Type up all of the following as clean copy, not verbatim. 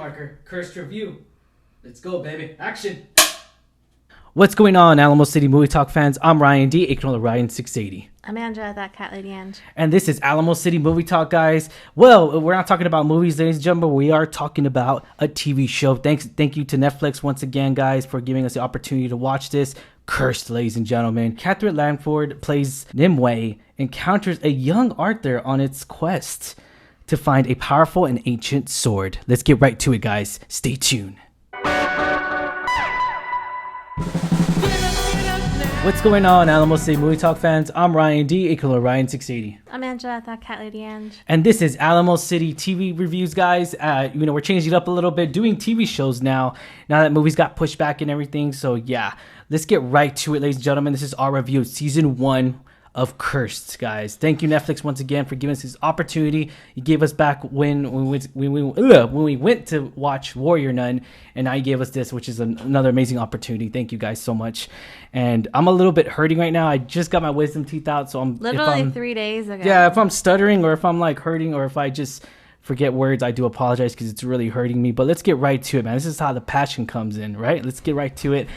marker. Cursed review. Let's go, baby. Action. What's going on, Alamo City Movie Talk fans? I'm Ryan D, aka Ryan680. I'm Angela, that cat lady Ange. And this is Alamo City Movie Talk, guys. Well, we're not talking about movies, ladies and gentlemen. We are talking about a TV show. Thank you to Netflix once again, guys, for giving us the opportunity to watch this. Cursed, ladies and gentlemen. Katherine Langford plays Nimue, encounters a young Arthur on its quest to find a powerful and ancient sword. Let's get right to it, guys. Stay tuned. What's going on, Alamo City Movie Talk fans? I'm Ryan D, aka Ryan680. I'm Angela, that cat lady Ange. And this is Alamo City TV Reviews, guys. We're changing it up a little bit, doing TV shows now that movies got pushed back and everything. So yeah, let's get right to it, ladies and gentlemen. This is our review of season 1 of Cursed, guys. Thank you, Netflix, once again for giving us this opportunity. You gave us back when we went to watch Warrior Nun, and now you gave us this, which is another amazing opportunity. Thank you guys so much. And I'm a little bit hurting right now. I just got my wisdom teeth out, so I'm literally 3 days ago. Yeah, if I'm stuttering or if I'm like hurting or if I just forget words, I do apologize because it's really hurting me. But let's get right to it, man. This is how the passion comes in, right? Let's get right to it.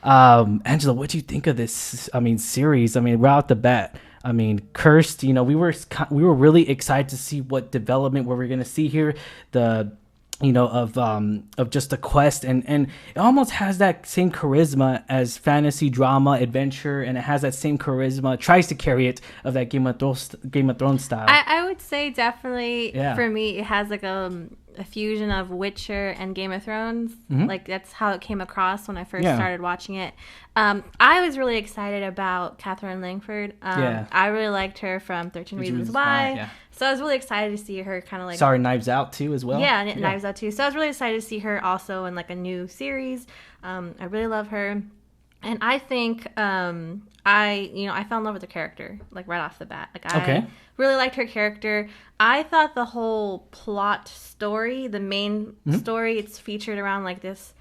Angela, what do you think of this series? Right out the bat, Cursed, we were really excited to see what development we're going to see here, of just the quest, and it almost has that same charisma as fantasy, drama, adventure, and it has that same charisma, tries to carry it, of that Game of Thrones style. I would say definitely, yeah. For me, it has like a fusion of Witcher and Game of Thrones. Mm-hmm. Like that's how it came across when I first started watching it. I was really excited about Katherine Langford. I really liked her from 13 Reasons Why. Yeah. So I was really excited to see her kind of like... Sorry, Knives Out too as well. Yeah, Knives Out too. So I was really excited to see her also in like a new series. I really love her. And I think I fell in love with the character like right off the bat. Like I really liked her character. I thought the whole plot story, the main story, it's featured around like this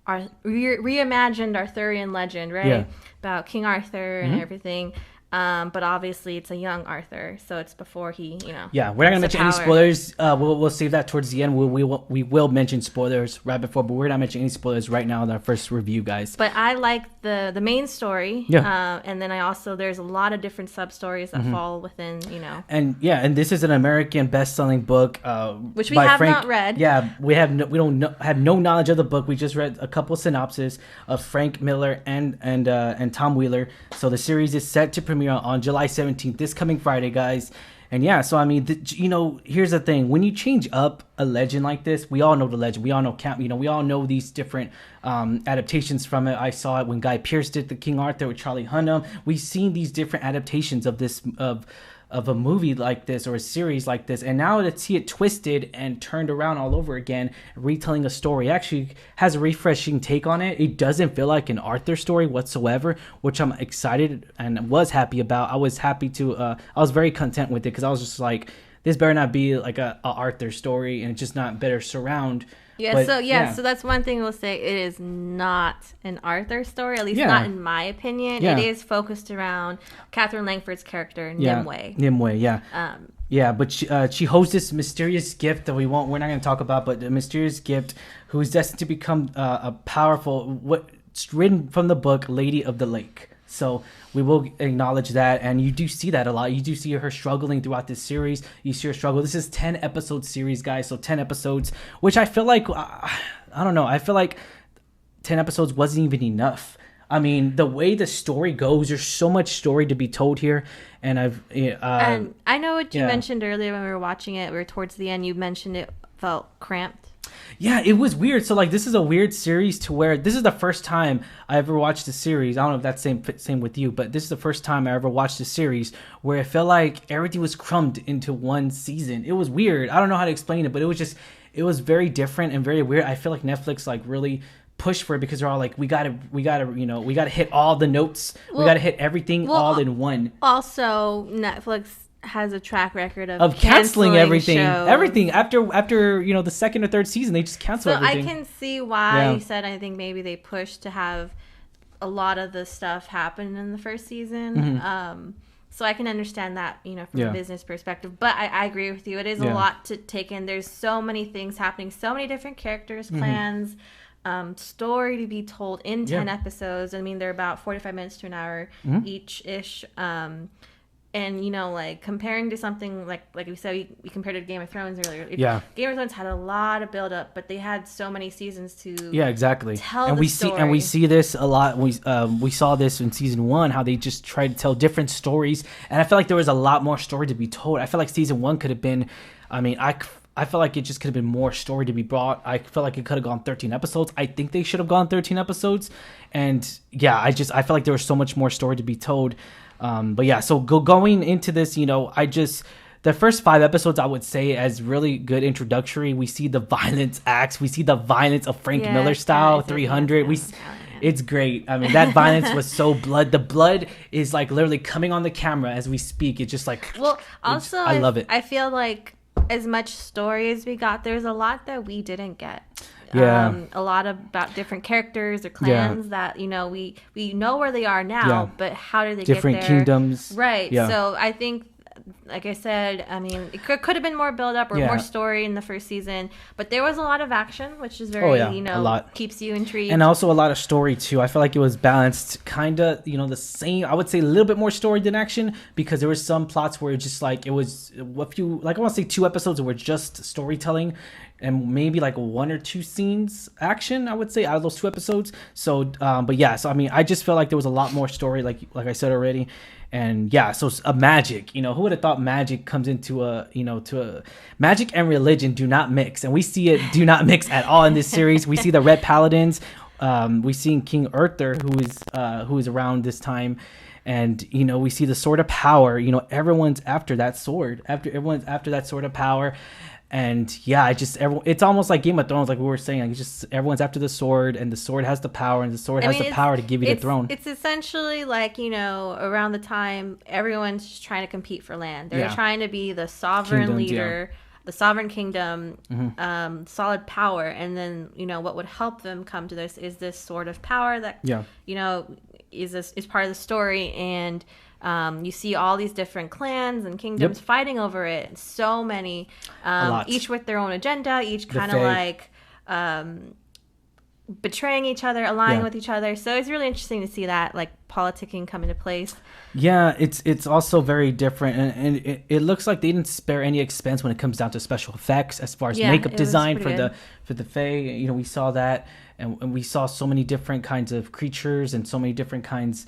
reimagined Arthurian legend, right? Yeah. About King Arthur and everything. But obviously it's a young Arthur, so it's before he, Yeah, we're not gonna mention any spoilers. We'll save that towards the end. We will mention spoilers right before, but we're not mentioning any spoilers right now in our first review, guys. But I like the main story. Yeah. And then there's a lot of different sub stories that fall within, And and this is an American best-selling book, which we have not read. Yeah, we have no knowledge of the book. We just read a couple synopses of Frank Miller and Tom Wheeler. So the series is set to premiere on July 17th, this coming Friday, guys. And here's the thing: when you change up a legend like this, we all know the legend, we all know we all know these different adaptations from it. I saw it when Guy Pearce did the King Arthur with Charlie Hunnam. We've seen these different adaptations of this of a movie like this or a series like this, and now to see it twisted and turned around all over again, retelling a story, actually has a refreshing take on it. It doesn't feel like an Arthur story whatsoever, which I'm excited and was happy about. I was happy to I was very content with it because I was just like, this better not be like a Arthur story and just not better surround. So that's one thing we'll say. It is not an Arthur story, at least not in my opinion. Yeah. It is focused around Katherine Langford's character, Nimue. But she holds this mysterious gift that we're not going to talk about, but the mysterious gift who is destined to become a powerful, what's written from the book, Lady of the Lake. So we will acknowledge that, and you do see that a lot. You do see her struggling throughout this series. You see her struggle. This is 10 episode series, guys, so 10 episodes, which I feel like, I don't know, I feel like 10 episodes wasn't even enough. The way the story goes, there's so much story to be told here, and and I know what you mentioned earlier when we were watching it. We were towards the end. You mentioned it felt cramped. Yeah, it was weird. So this is a weird series to where this is the first time I ever watched a series. I don't know if that's same with you, but this is the first time I ever watched a series where it felt like everything was crumbed into one season. It was weird. I don't know how to explain it, but it was very different and very weird. I feel like Netflix really pushed for it because they're all like, we gotta hit all the notes. We gotta hit everything all in one. Also, Netflix has a track record of canceling everything. Shows. Everything after the second or third season, they just cancel everything. So I can see why you said, I think maybe they pushed to have a lot of the stuff happen in the first season. So I can understand that, from a business perspective. But I agree with you. It is a lot to take in. There's so many things happening, so many different characters, plans, story to be told in 10 episodes. I mean, they're about 45 minutes to an hour each-ish. And, like, comparing to something like we said, we compared it to Game of Thrones earlier. Game of Thrones had a lot of build-up, but they had so many seasons to tell the story. And we see this a lot. We saw this in season 1, how they just tried to tell different stories. And I feel like there was a lot more story to be told. I feel like season 1 could have been, I feel like it just could have been more story to be brought. I feel like it could have gone 13 episodes. I think they should have gone 13 episodes. And, I feel like there was so much more story to be told. But yeah, so going into this, the first 5 episodes, I would say, as really good introductory. We see the violence acts. We see the violence of Frank Miller style, 300. It's great. I mean, that violence was so the blood is like literally coming on the camera as we speak. It's just like, I love it. I feel like as much story as we got, there's a lot that we didn't get. A lot about different characters or clans that we know where they are now, but how do they different get there? Kingdoms, right? So I think, like I said, I mean, it could have been more build up or more story in the first season, but there was a lot of action, which is very a lot. Keeps you intrigued, and also a lot of story too. I feel like it was balanced, kind of the same. I would say a little bit more story than action, because there were some plots where it just like it was a few, like I want to say 2 episodes that were just storytelling, and maybe like 1 or 2 scenes action, I would say, out of those 2 episodes. So, but yeah, so I mean, I just felt like there was a lot more story, like I said already. And yeah, so a magic, who would have thought magic comes into magic and religion do not mix. And we see it do not mix at all in this series. We see the Red Paladins. We see King Arthur, who is around this time. And, we see the Sword of Power. Everyone's after that sword. Everyone's after that Sword of Power. And yeah, it's almost like Game of Thrones, like we were saying. Like, it's just everyone's after the sword, and the sword has the power, and the sword has the power to give you the throne. It's essentially like, around the time everyone's just trying to compete for land. They're trying to be the sovereign leader, the sovereign kingdom, solid power. And then, what would help them come to this is this Sword of Power that, is part of the story. And you see all these different clans and kingdoms fighting over it. So many, each with their own agenda, each kind of like betraying each other, aligning with each other. So it's really interesting to see that like politicking come into place. Yeah, it's also very different, and it looks like they didn't spare any expense when it comes down to special effects as far as makeup design for the Fae. We saw that, and we saw so many different kinds of creatures and so many different kinds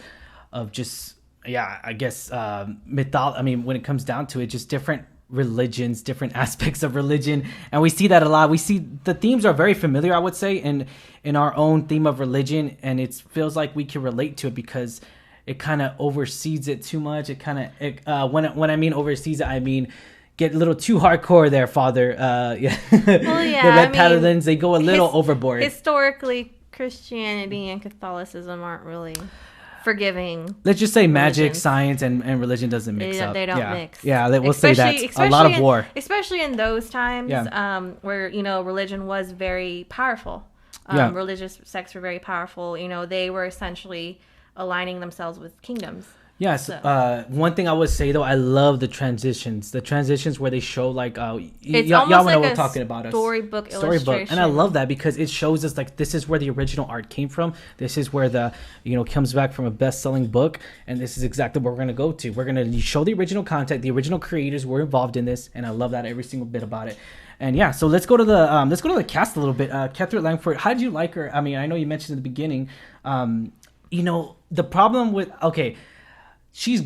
of just. Yeah, I guess when it comes down to it, just different religions, different aspects of religion, and we see that a lot. We see the themes are very familiar, I would say, in our own theme of religion, and it feels like we can relate to it because it kind of oversees it too much. It kind of when I mean oversees it, I mean get a little too hardcore there, Father. The Red Paladins, they go a little overboard. Historically, Christianity and Catholicism aren't really forgiving. Let's just say magic, science, and religion doesn't mix up. They don't mix. Yeah, we'll say that. A lot of war. Especially in those times where, religion was very powerful. Religious sects were very powerful. They were essentially aligning themselves with kingdoms. Yes. So. One thing I would say, though, I love the transitions. The transitions where they show, like, y'all know what we're talking about. Storybook illustration. And I love that because it shows us, like, this is where the original art came from. This is where the, comes back from a best-selling book. And this is exactly what we're going to go to. We're going to show the original content. The original creators were involved in this. And I love that every single bit about it. And yeah, so let's go to the cast a little bit. Katherine Langford, how did you like her? I mean, I know you mentioned in the beginning, the problem with, she's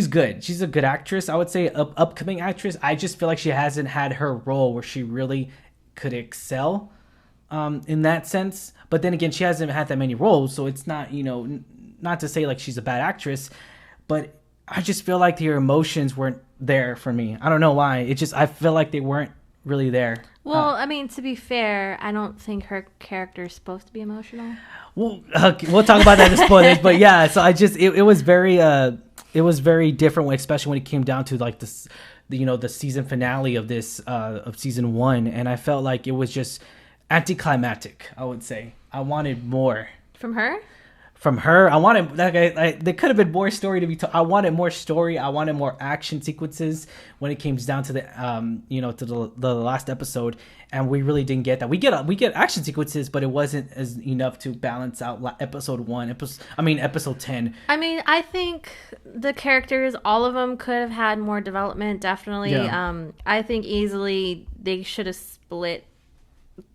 good. She's a good actress. I would say upcoming actress. I just feel like she hasn't had her role where she really could excel in that sense. But then again, she hasn't had that many roles, so it's not, not to say like she's a bad actress, but I just feel like her emotions weren't there for me. I don't know why. I feel like they weren't really there. Well, to be fair, I don't think her character is supposed to be emotional. Well, we'll talk about that in spoilers, but yeah, so it was very different, especially when it came down to like this, the season finale of this of season 1, and I felt like it was just anticlimactic. I would say I wanted more from her. from her. I wanted there could have been more story to be told. I wanted more story. I wanted more action sequences when it came down to the to the last episode, and we really didn't get that. We get action sequences, but it wasn't as enough to balance out episode 10. I mean, I think the characters, all of them, could have had more development. Definitely. Yeah. I think easily they should have split.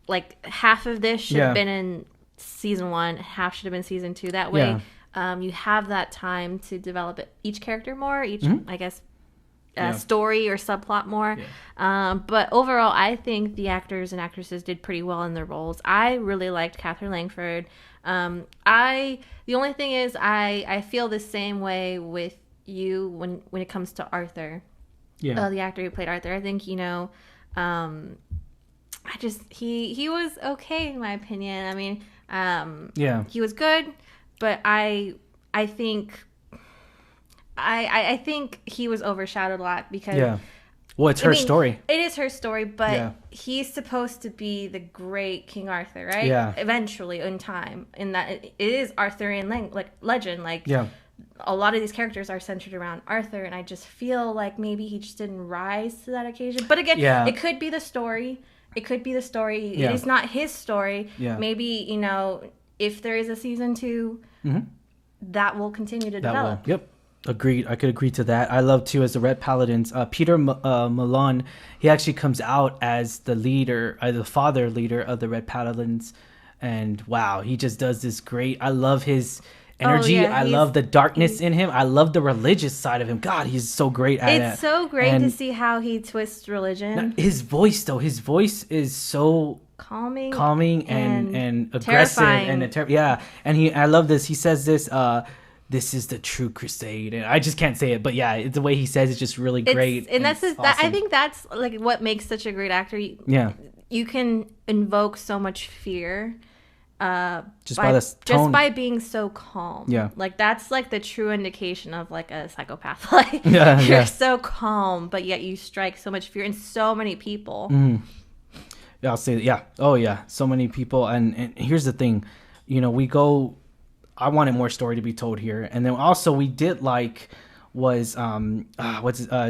Like half of this should have been in season 1, half should have been season 2. That way, you have that time to develop each character more, I guess, story or subplot more. Yeah. But overall, I think the actors and actresses did pretty well in their roles. I really liked Katherine Langford. The only thing is, I feel the same way with you when it comes to Arthur. Yeah. The actor who played Arthur. I think he was okay in my opinion. I mean, he was good, but I think he was overshadowed a lot because well, it's her story. It is her story, but he's supposed to be the great King Arthur, right? Yeah. Eventually, in time, in that it is Arthurian legend. A lot of these characters are centered around Arthur, and I just feel like maybe he just didn't rise to that occasion. But again, it could be the story. It could be the story. Yeah. It is not his story. Yeah. Maybe, if there is a season 2, that will continue to develop. Yep. Agreed. I could agree to that. I love, too, as the Red Paladins, Peter Merlin, he actually comes out as the leader, the father leader of the Red Paladins. And, wow, he just does this great. I love his energy. I love the darkness in him. I love the religious side of him. God, he's so great at it. It's so great to see how he twists religion. His voice, though, is so calming and aggressive and I love this. He says this. This is the true crusade, and I just can't say it, but the way he says it's just really great. And that's awesome. I think that's like what makes such a great actor. You can invoke so much fear. Just by being so calm. Like that's like the true indication of like a psychopath. Like you're so calm, but yet you strike so much fear in so many people. I'll say that. So many people. And here's the thing, I wanted more story to be told here, and then also we did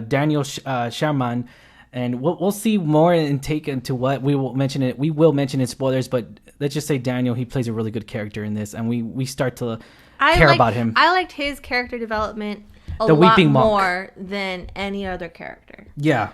Daniel Sharman. And we'll see more and take into what we will mention it. We will mention in spoilers, but let's just say Daniel, he plays a really good character in this, and we start to care about him. I liked his character development a lot more than any other character. Yeah.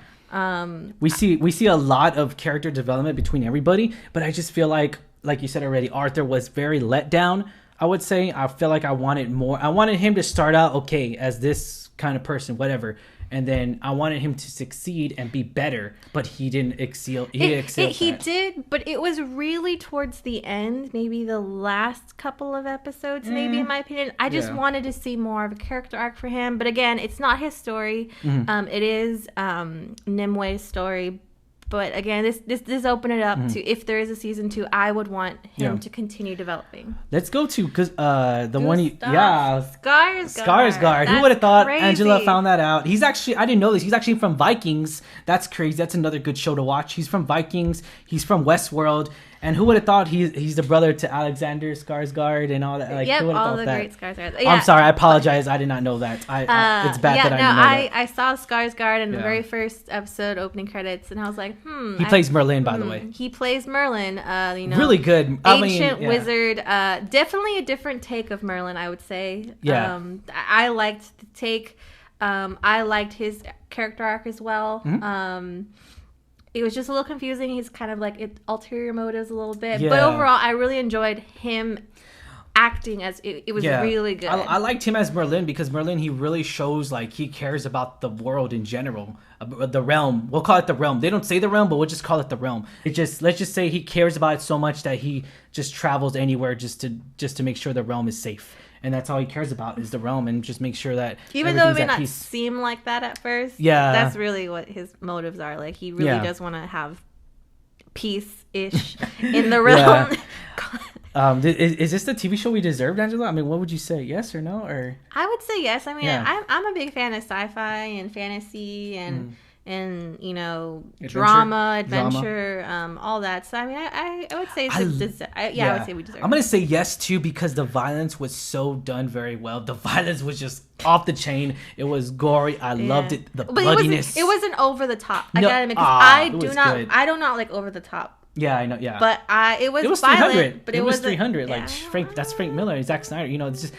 We see a lot of character development between everybody, but I just feel like you said already, Arthur was very let down. I would say I feel like I wanted more. I wanted him to start out okay as this kind of person, whatever. And then I wanted him to succeed and be better, but he didn't excel. He did, but it was really towards the end, maybe the last couple of episodes, maybe in my opinion. I just wanted to see more of a character arc for him. But again, it's not his story. It is Nimwe's story. But again, this opened it up to if there is a season 2, I would want him to continue developing. Let's go to Skarsgård. Who would have thought Angela found that out? He's actually, I didn't know this. He's actually from Vikings. That's crazy. That's another good show to watch. He's from Vikings. He's from Westworld. And who would have thought he's the brother to Alexander Skarsgård and all that? Who would have thought that? Great Skarsgård. Yeah. I'm sorry, I apologize. I did not know that. It's bad that I didn't know that. I saw Skarsgård in the very first episode opening credits, and I was like, He plays Merlin, by the way. He plays Merlin. Really good. Ancient wizard. Definitely a different take of Merlin, I would say. Yeah. I liked the take. I liked his character arc as well. It was just a little confusing. He's kind of like ulterior motives a little bit. Yeah. But overall, I really enjoyed him acting as it was really good. I liked him as Merlin because Merlin, he really shows like he cares about the world in general. The realm. We'll call it the realm. They don't say the realm, but we'll just call it the realm. Let's just say he cares about it so much that he just travels anywhere just to make sure the realm is safe. And that's all he cares about is the realm and just make sure that even though it may not seem like that at first, that's really what his motives are. Like he really does want to have peace-ish in the realm. Is this the TV show we deserved, Angela? I mean, what would you say? Yes or no? Or I would say yes. I mean, I'm a big fan of sci-fi and fantasy and and drama, adventure, all that. So I mean, I would say I would say we deserve. I'm gonna say yes too, because the violence was so done very well. The violence was just off the chain. It was gory. I loved it. The bloodiness. It wasn't over the top. I gotta admit, because I do not like over the top. Yeah, I know. Yeah, but it was violent. 300. But it was 300. Like that's Frank Miller and Zack Snyder. It's just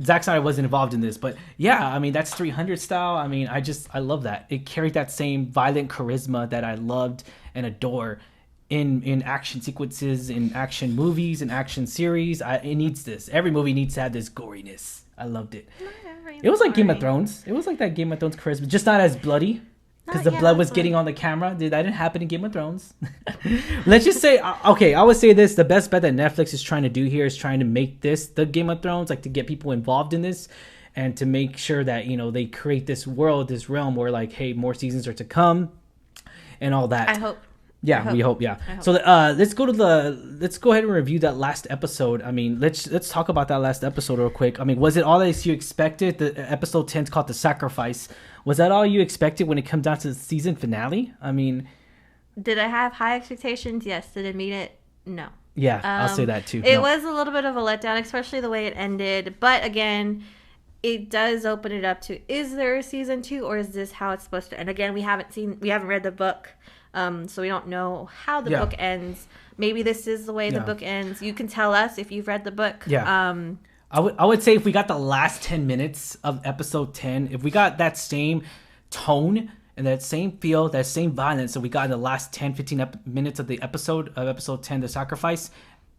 Zack Snyder wasn't involved in this, but yeah, I mean that's 300 style. I mean, I love that. It carried that same violent charisma that I loved and adore in action sequences, in action movies, in action series. It needs this. Every movie needs to have this goriness. I loved it. It was like Game of Thrones. It was like that Game of Thrones charisma, just not as bloody. Because the blood was getting on the camera. That didn't happen in Game of Thrones. Let's just say, okay, I would say this. The best bet that Netflix is trying to do here is trying to make this the Game of Thrones, like to get people involved in this and to make sure that, they create this world, this realm where like, hey, more seasons are to come and all that. I hope. Yeah, we hope. Yeah. So let's go ahead and review that last episode. I mean, let's talk about that last episode real quick. I mean, was it all as you expected? The episode 10 is called The Sacrifice. Was that all you expected when it comes down to the season finale? I mean, did I have high expectations? Yes. Did it meet it? No. Yeah, I'll say that too. It was a little bit of a letdown, especially the way it ended. But again, it does open it up to, is there a season 2 or is this how it's supposed to end? Again, we haven't read the book. So we don't know how the book ends. Maybe this is the way the book ends. You can tell us if you've read the book. Yeah. I would say if we got the last 10 minutes of episode 10, if we got that same tone and that same feel, that same violence that we got in the last 10, 15 minutes of episode 10, The Sacrifice,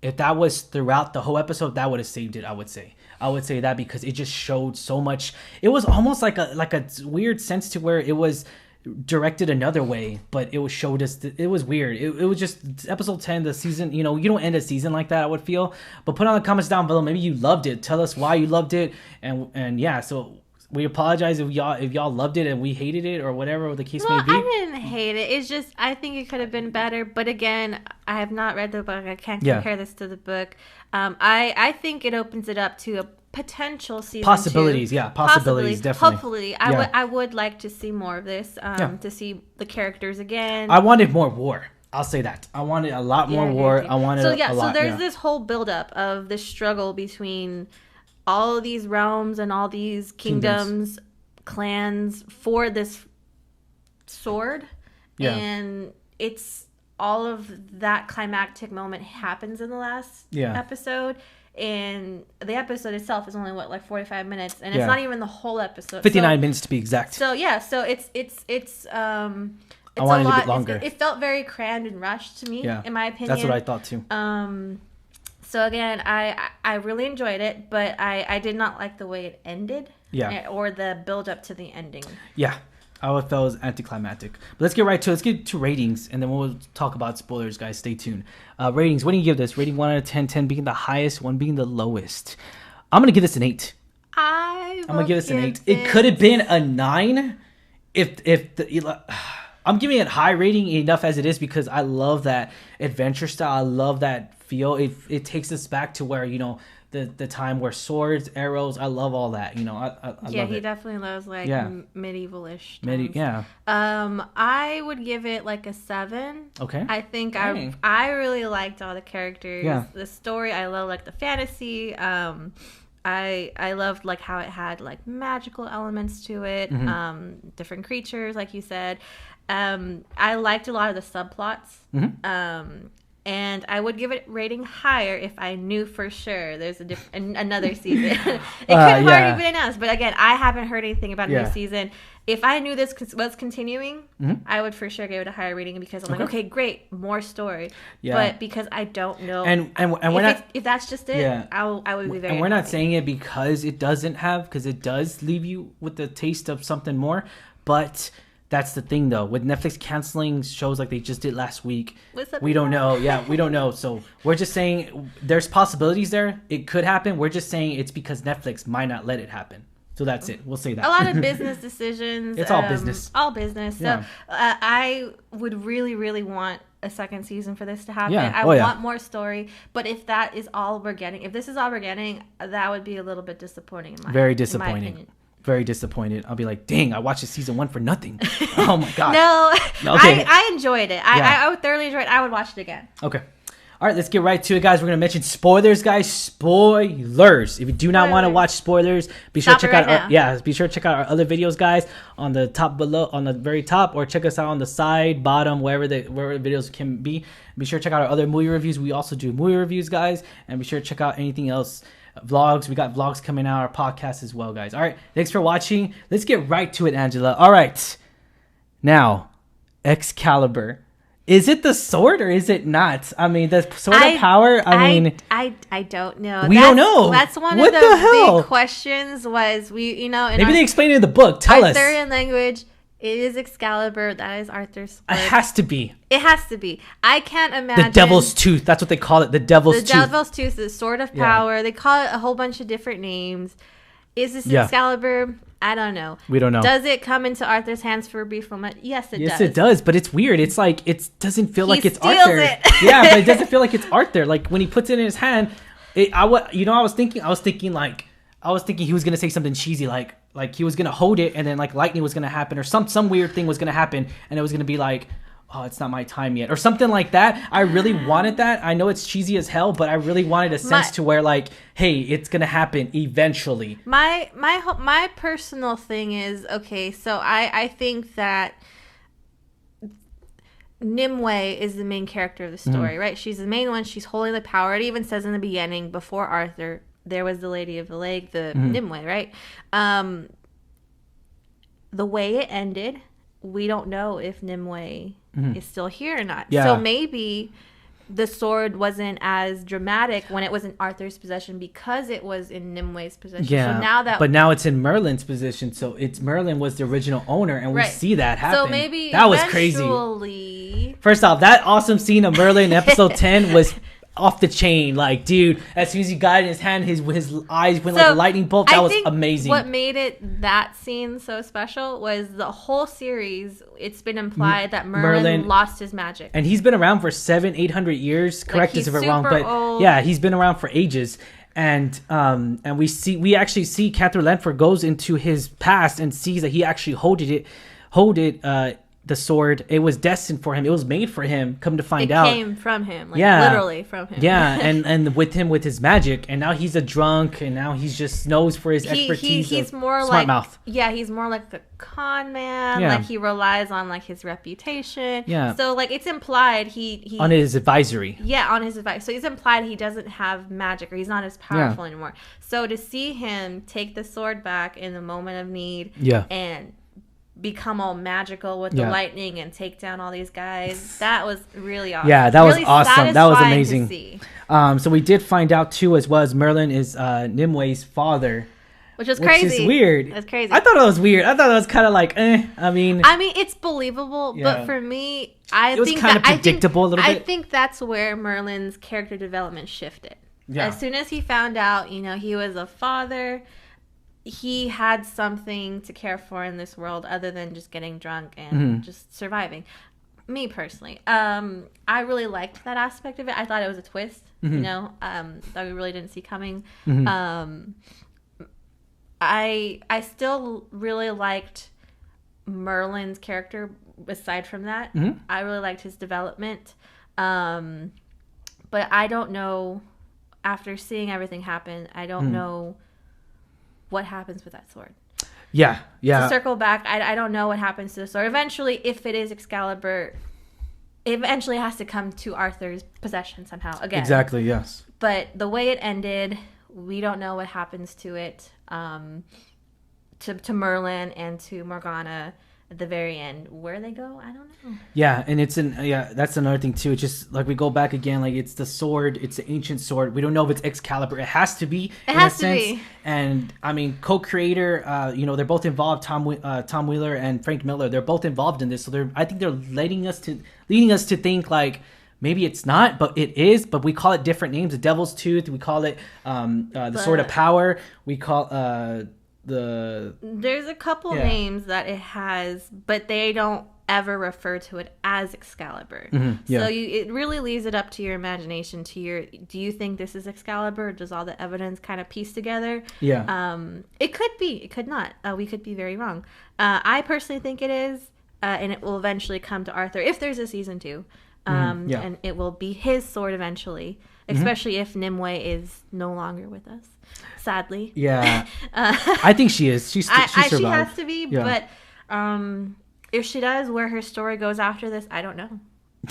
if that was throughout the whole episode, that would have saved it, I would say. I would say that because it just showed so much. It was almost like a weird sense to where it was directed another way, but it was showed us it was weird. It was just episode 10, the season. You don't end a season like that, I would feel. But put on the comments down below, maybe you loved it. Tell us why you loved it, and yeah, so we apologize if y'all loved it and we hated it or whatever the case may be. I didn't hate it. It's just I think it could have been better. But again, I have not read the book. I can't compare this to the book. I think it opens it up to a potential season possibilities 2. Possibilities definitely. Hopefully I would like to see more of this, to see the characters again. I wanted more war. I'll say that I wanted a lot more war. I wanted a lot. So there's this whole buildup of the struggle between all of these realms and all these kingdoms, clans for this sword, and it's all of that climactic moment happens in the last episode. And the episode itself is only 45 minutes, and it's not even the whole episode. 59 minutes to be exact. So so it's I wanted a bit longer. It felt very crammed and rushed to me, in my opinion. That's what I thought too. So again, I really enjoyed it, but I did not like the way it ended. Or the build up to the ending. Yeah. I felt it was anticlimactic. But let's get to ratings, and then we'll talk about spoilers, guys. Stay tuned. Ratings, what do you give this? Rating 1 out of 10, 10 being the highest, 1 being the lowest. I'm going to give this an 8. I'm going to give this an 8. It could have been a 9 I'm giving it high rating enough as it is because I love that adventure style. I love that feel. It takes us back to where, the time where swords, arrows, I love all that. I love it. He definitely loves medieval-ish times. I would give it a 7. Okay. I think I really liked all the characters. The story, I love the fantasy. I loved how it had magical elements to it. Different creatures, like you said. I liked a lot of the subplots. And I would give it rating higher if I knew for sure there's another season. It could have already been announced, but again, I haven't heard anything about a new season. If I knew this was continuing, I would for sure give it a higher rating because I'm okay, great, more story. But because I don't know, and we're not, if that's just it, I would be very. And we're not saying it because it does leave you with the taste of something more, but. That's the thing, though. With Netflix canceling shows like they just did last week, we don't know. We don't know. So we're just saying there's possibilities there. It could happen. We're just saying it's because Netflix might not let it happen. So that's it. We'll say that. A lot of business decisions. It's all business. All business. So I would really, really want a second season for this to happen. I want more story. But if that is all we're getting, if this is all we're getting, that would be a little bit disappointing in my Very disappointing. very disappointed. I'll be like, dang, I watched the season 1 for nothing. Oh my god. No, okay. I enjoyed it. I would thoroughly enjoy it. I would watch it again. Okay. All right, let's get right to it, guys. We're gonna mention spoilers, guys. Spoilers. If you do not want to watch spoilers, be sure to check out be sure to check out our other videos, guys, on the top below, on the very top, or check us out on the side, bottom, wherever the videos can be. Be sure to check out our other movie reviews. We also do movie reviews, guys, and be sure to check out anything else. Vlogs. We got vlogs coming out, our podcast as well, guys. All right, thanks for watching. Let's get right to it, Angela. All right, now Excalibur. Is it the sword or is it not? I mean, the sword of power. I don't know. We don't know. That's one of the big questions. Was maybe they explained it in the book. Tell us. Arthurian language. It is Excalibur. That is Arthur's sword. It has to be. It has to be. I can't imagine. The Devil's Tooth. That's what they call it. The Devil's Tooth. The Devil's Tooth. The sword of power. They call it a whole bunch of different names. Is this Excalibur? I don't know. We don't know. Does it come into Arthur's hands for a brief moment? Yes, it does. Yes, it does. But it's weird. It's like it doesn't feel like it's steals Arthur. It. Yeah, but it doesn't feel like it's Arthur. Like when he puts it in his hand, I was thinking he was gonna say something cheesy like he was gonna hold it and then like lightning was gonna happen or some weird thing was gonna happen and it was gonna be like, oh, it's not my time yet, or something like that. I really wanted that. I know it's cheesy as hell, but I really wanted a sense to where like, hey, it's gonna happen eventually. My personal thing is, okay, so I think that Nimue is the main character of the story, right? She's the main one. She's holding the power. It even says in the beginning, before Arthur, there was the Lady of the Lake, the Nimue, right? The way it ended, we don't know if Nimue is still here or not. Yeah. So maybe the sword wasn't as dramatic when it was in Arthur's possession because it was in Nimue's possession. Yeah. So now it's in Merlin's possession. So Merlin was the original owner, and we see that happen. So maybe that was crazy. First off, that awesome scene of Merlin in episode 10 was off the chain. Like, dude, as soon as he got it in his hand, his eyes went like a lightning bolt. That was amazing. What made that scene so special was the whole series. It's been implied that Merlin lost his magic, and he's been around for 700-800 years. Correct us if I'm wrong, but old. Yeah, he's been around for ages. And we actually see Katherine Langford goes into his past and sees that he actually hold it. The sword, it was destined for him. It was made for him. Come to find out, it came from him. Literally from him. Yeah, and with his magic, and now he's a drunk, and now he's just knows for his expertise. He's more smart like mouth. Yeah, he's more like the con man. Yeah. Like he relies on like his reputation. Yeah. So like it's implied he on his advisory. Yeah, on his advice. So it's implied he doesn't have magic or he's not as powerful anymore. So to see him take the sword back in the moment of need. Yeah. And become all magical with the lightning and take down all these guys. That was really awesome. Yeah, that was awesome. That was amazing. So we did find out too, as well as Merlin is Nimue's father, which was crazy. Which is weird. That's crazy. I thought it was weird. I thought it was kind of like, I mean, it's believable, but for me, it was kind of predictable a little bit. I think that's where Merlin's character development shifted. Yeah. As soon as he found out, he was a father. He had something to care for in this world other than just getting drunk and just surviving. Me personally, I really liked that aspect of it. I thought it was a twist, that we really didn't see coming. I still really liked Merlin's character. Aside from that, I really liked his development. But I don't know. After seeing everything happen, I don't know what happens with that sword. Yeah. To circle back, I don't know what happens to the sword. Eventually, if it is Excalibur, it eventually has to come to Arthur's possession somehow again. Exactly, yes. But the way it ended, we don't know what happens to it, to Merlin and to Morgana at the very end. Where they go, I don't know. Yeah, and that's another thing too. It's just like we go back again, like it's the sword, it's the ancient sword. We don't know if it's Excalibur. It has to be. It has to be. And I mean, co-creator, they're both involved. Tom Wheeler and Frank Miller, they're both involved in this. So I think they're leading us to think like maybe it's not, but it is. But we call it different names. The Devil's Tooth. We call it the Sword of Power. We call there's a couple names that it has, but they don't ever refer to it as Excalibur. Yeah. So it really leaves it up to your imagination. Do you think this is Excalibur? Does all the evidence kind of piece together? Yeah. It could be. It could not. We could be very wrong. I personally think it is, and it will eventually come to Arthur if there's a season 2. And it will be his sword eventually, especially if Nimue is no longer with us, sadly. Yeah. I think she is. She survived. She has to be, but if she does, where her story goes after this, I don't know.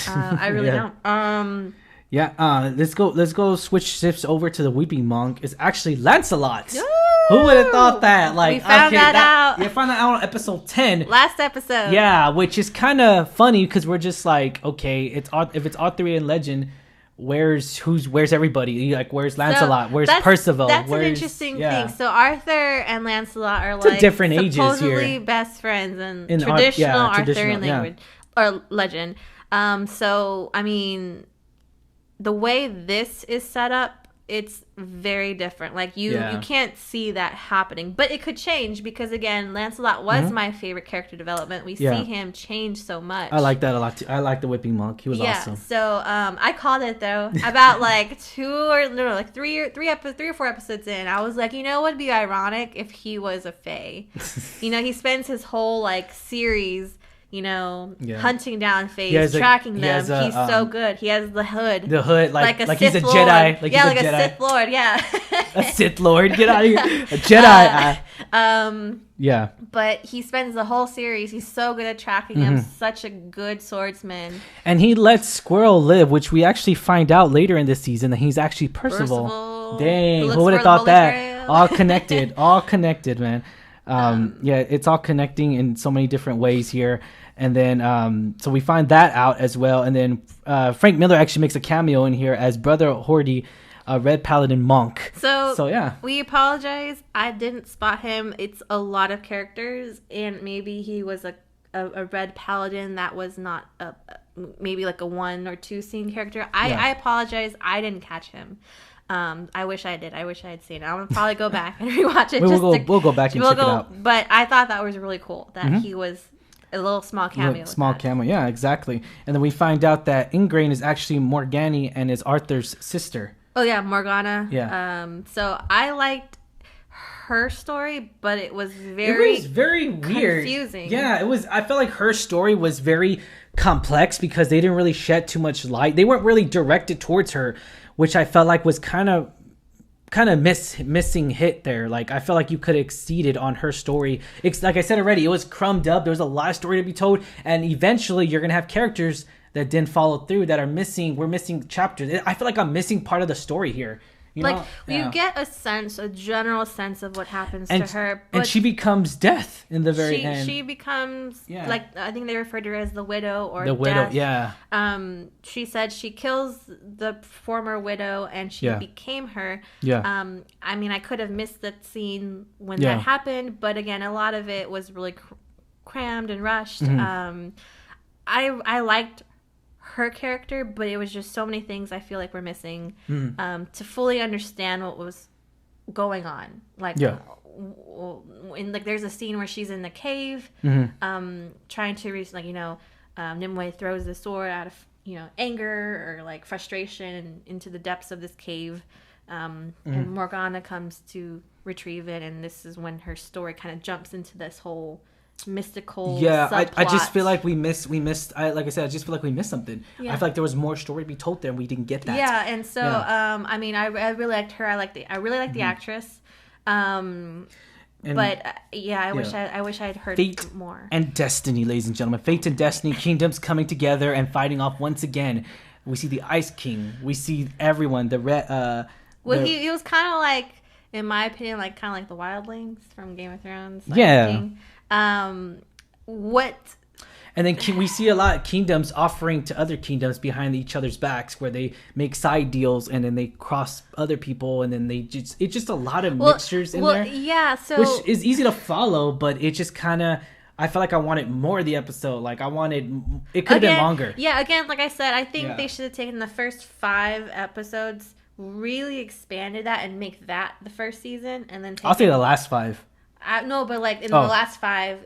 I really don't. Let's go switch shifts over to the Weeping Monk. It's actually Lancelot. Ooh! Who would have thought that? Like, we found that out. You found that out on episode 10. Last episode. Yeah, which is kind of funny because we're just like, okay, if it's Arthurian legend, where's everybody? Like, where's Lancelot? Where's Percival? That's an interesting thing. So Arthur and Lancelot are like different ages supposedly here. Best friends in traditional Arthurian language or legend. So I mean, the way this is set up, it's very different. Like you can't see that happening, but it could change because again, Lancelot was my favorite character development. We see him change so much. I like that a lot too. I like the Whipping Monk. He was awesome. So I called it though about like 3 or 4 episodes in. I was like, you know, what would be ironic if he was a fae? You know, he spends his whole like series, you know, hunting down fays, tracking them. He's so good. He has the hood. The hood, like he's a Lord. Jedi. Like a Sith Lord. Yeah. A Sith Lord. Get out of here. A Jedi. Yeah. But he spends the whole series. He's so good at tracking them. Such a good swordsman. And he lets Squirrel live, which we actually find out later in this season that he's actually Percival. Dang, who would have thought that? Trail. All connected, man. It's all connecting in so many different ways here. And then, so we find that out as well. And then Frank Miller actually makes a cameo in here as Brother Hordy, a Red Paladin monk. So yeah. We apologize. I didn't spot him. It's a lot of characters. And maybe he was a Red Paladin that was not maybe like a 1 or 2 scene character. I apologize. I didn't catch him. I wish I did. I wish I had seen it. I'm gonna probably go back and rewatch it. We'll go back and check it out. But I thought that was really cool that he was a little small cameo. Yeah, exactly. And then we find out that Ingrain is actually Morgana and is Arthur's sister. Oh yeah, Morgana. Yeah. So I liked her story, but it was very weird, confusing. Yeah, it was. I felt like her story was very complex because they didn't really shed too much light. They weren't really directed towards her, which I felt like was kind of missing hit there. Like I felt like you could have exceeded on her story. It's like I said already, it was crumbed up. There was a lot of story to be told, and eventually you're gonna have characters that didn't follow through that are missing. We're missing chapters. I feel like I'm missing part of the story here. You get a general sense of what happens to her. But and she becomes Death in the very end. She becomes, like, I think they referred to her as the Widow or Death. Widow, yeah. She said she kills the former Widow and she became her. Yeah. I mean, I could have missed that scene when that happened, but again, a lot of it was really crammed and rushed. I liked her character, but it was just so many things I feel like we're missing to fully understand what was going on. Like, there's a scene where she's in the cave, trying to reach, like, Nimue throws the sword out of, anger or like frustration into the depths of this cave, and Morgana comes to retrieve it, and this is when her story kind of jumps into this whole mystical I just feel like we missed like I said, I just feel like we missed something. I feel like there was more story to be told there and we didn't get that. And so I mean, I really liked her. I really liked the actress, but I wish I had heard Fate more. And Destiny, ladies and gentlemen. Fate and Destiny, kingdoms coming together and fighting off once again. We see the Ice King, we see everyone, the red he was kind of like, in my opinion, like kind of like the wildlings from Game of Thrones. King. And then we see a lot of kingdoms offering to other kingdoms behind each other's backs, where they make side deals and then they cross other people, and then it's just a lot of mixtures in there. Yeah, so which is easy to follow, but it just kind of, I felt like I wanted more of the episode. Like it could have been longer. Yeah, again, like I said, I think they should have taken the first 5 episodes, really expanded that, and make that the first season, and then I'll say the last 5. No, but like in the last 5,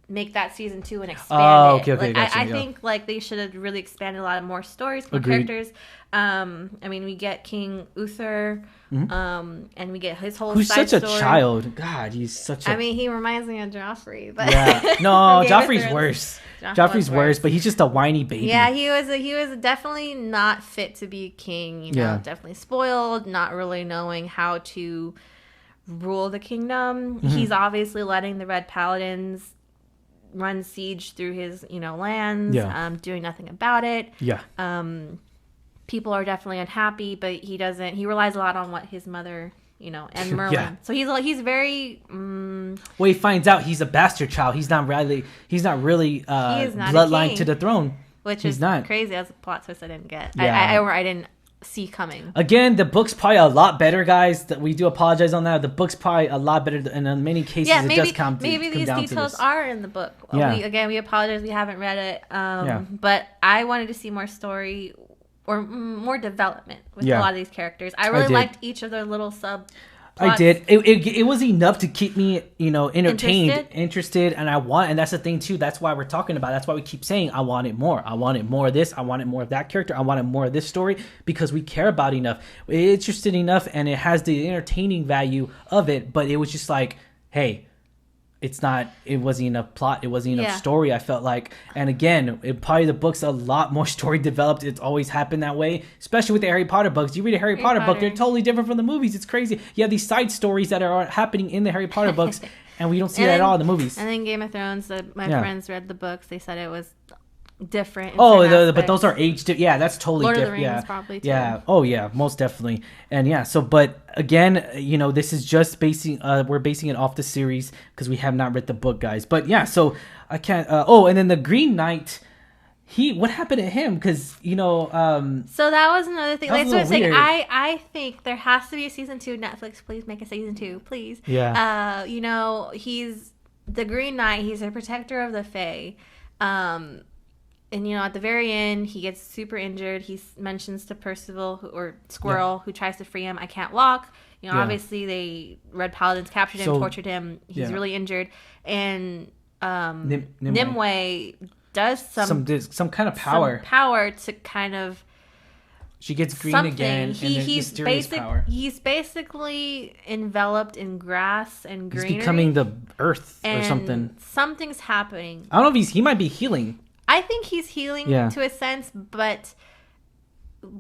make that season 2 and expand it. Okay, gotcha, I think like they should have really expanded a lot of more stories, more characters. I mean, we get King Uther, and we get his whole who's side such story. a child. God, he's such a... I mean, he reminds me of Joffrey, but yeah. No, Joffrey's worse. Joffrey's worse, but he's just a whiny baby. Yeah, he was definitely not fit to be king. You know, definitely spoiled, not really knowing how to rule the kingdom. He's obviously letting the Red Paladins run siege through his, lands, doing nothing about it. Yeah. People are definitely unhappy, but he relies a lot on what his mother, and Merlin. Yeah. So he's very well, he finds out he's a bastard child. He's not really bloodline to the throne. Which is crazy. That's a plot twist I didn't get. Yeah. I didn't see coming. Again, the book's probably a lot better, guys. We do apologize on that. The book's probably a lot better, and in many cases, it does come down to maybe these details are in the book. Yeah. We apologize. We haven't read it. But I wanted to see more story or more development with a lot of these characters. I really liked each of their little sub. I did. It was enough to keep me, entertained, interested, and that's the thing too. That's why we're talking about. That's why we keep saying, I wanted more. I wanted more of this. I wanted more of that character. I wanted more of this story because we care about it enough. It's interesting enough, and it has the entertaining value of it. But it was just like, hey, it wasn't enough plot. It wasn't enough story, I felt like. And again, probably the book's a lot more story developed. It's always happened that way, especially with the Harry Potter books. You read a Harry Potter book, they're totally different from the movies. It's crazy. You have these side stories that are happening in the Harry Potter books, and we don't see that at all in the movies. And then Game of Thrones, my friends read the books. They said it was different. But those are aged. Yeah, that's totally Lord different. Of the Rings, probably too. Yeah. Oh yeah, most definitely. And yeah. So, but again, this is just we're basing it off the series because we have not read the book, guys. But yeah, so I can't. And then the Green Knight. What happened to him? Because So that was another thing. That's a little weird. I think there has to be a season 2. Netflix, please make a season 2, please. Yeah. He's the Green Knight. He's a protector of the Fae. And, at the very end, he gets super injured. He mentions to Percival, or Squirrel, who tries to free him, I can't walk. Obviously, the Red Paladins captured him, tortured him. He's really injured. And Nimue does some kind of power. Some power to kind of... She gets green again, he's power. He's basically enveloped in grass and greenery. He's becoming the earth or something. Something's happening. I don't know if he might be healing. I think he's healing to a sense, but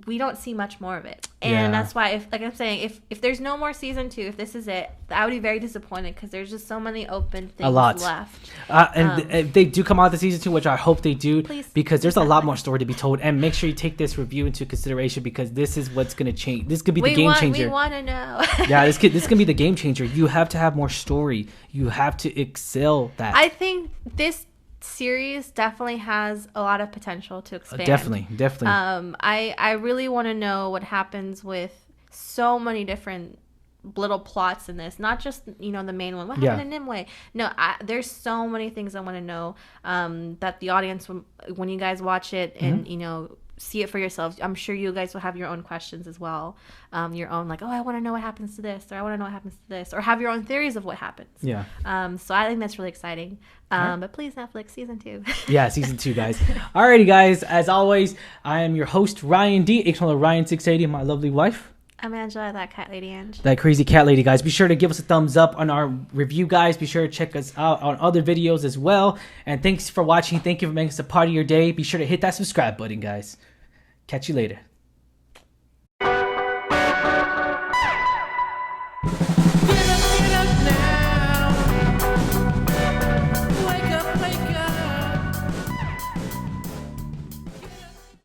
we don't see much more of it. And that's why, if there's no more season 2, if this is it, I would be very disappointed because there's just so many open things left. And if they do come out to season 2, which I hope they do, because there's a lot more story to be told. And make sure you take this review into consideration because this is what's going to change. This could be the game changer. We want to know. This can be the game changer. You have to have more story. You have to excel that. I think this series definitely has a lot of potential to expand. Definitely. I really want to know what happens with so many different little plots in this, not just the main one. What happened to Nimue? No, there's so many things I want to know that the audience, when you guys watch it and see it for yourselves, I'm sure you guys will have your own questions as well. Your own, like, I want to know what happens to this, or I want to know what happens to this, or have your own theories of what happens. So I think that's really exciting. But please, Netflix, season 2. Season 2, guys. Alrighty, guys. As always, I am your host, Ryan D. Ryan680, my lovely wife. I'm Angela, that cat lady Ange. That crazy cat lady, guys. Be sure to give us a thumbs up on our review, guys. Be sure to check us out on other videos as well. And thanks for watching. Thank you for making us a part of your day. Be sure to hit that subscribe button, guys. Catch you later.